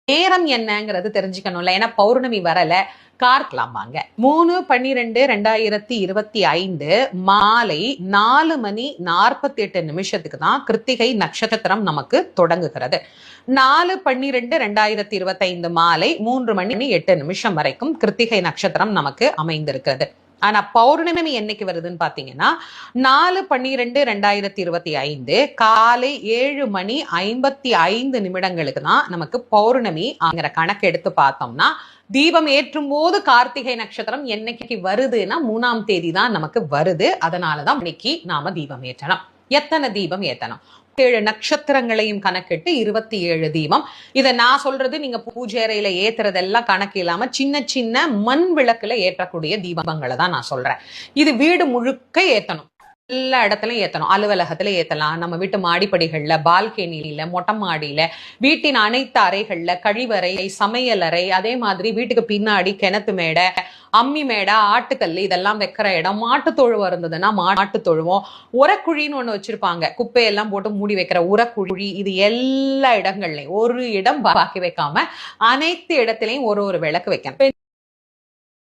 நேரம் என்னங்கிறது தெரிஞ்சுக்கணும்ல. ஏன்னா பௌர்ணமி வரல, கார்க்கலாமாங்க. 3/12/2025 மாலை 4:48 தான் கிருத்திகை நட்சத்திரம் நமக்கு தொடங்குகிறது. 4/12/2025 மாலை 3:08 வரைக்கும் கிருத்திகை நட்சத்திரம் நமக்கு அமைந்திருக்கிறது. ஆனா பௌர்ணமி என்னைக்கு வருதுன்னு பாத்தீங்கன்னா 4/12/2025 காலை 7:55 தான் நமக்கு பௌர்ணமி ஆகிற கணக்கு எடுத்து பார்த்தோம்னா, தீபம் ஏற்றும் போது கார்த்திகை நட்சத்திரம் என்னைக்கு வருதுன்னா 3ஆம் தேதி தான் நமக்கு வருது. அதனாலதான் இன்னைக்கு நாம தீபம் ஏற்றணும். எத்தனை தீபம் ஏத்தணும்? 7 நட்சத்திரங்களையும் கணக்கிட்டு 27 தீபம். இதை நான் சொல்றது நீங்க பூஜை அறையில ஏத்துறதெல்லாம் கணக்கு இல்லாம சின்ன சின்ன மண் விளக்குல ஏற்றக்கூடிய தீபங்களை தான் நான் சொல்றேன். இது வீடு முழுக்க ஏத்தணும். எல்லா இடத்துலயும் ஏத்தணும். அலுவலகத்துல ஏத்தலாம், நம்ம வீட்டு மாடிப்படிகள்ல, பால்கனியில, மொட்டை மாடியில, வீட்டின் அனைத்து அறைகள்ல, கழிவறை, சமையல் அறை, அதே மாதிரி வீட்டுக்கு பின்னாடி கிணத்து மேடை, அம்மி மேடை, ஆட்டுக்கல் இதெல்லாம் வைக்கிற இடம், மாட்டு தொழுவம் இருந்ததுன்னா மாட்டு தொழுவோம், உரக்குழின்னு ஒண்ணு வச்சிருப்பாங்க, குப்பையெல்லாம் போட்டு மூடி வைக்கிற உரக்குழி, இது எல்லா இடங்கள்லயும் ஒரு இடம் பாக்கி வைக்காம அனைத்து இடத்திலையும் ஒரு விளக்கு வைக்கணும்.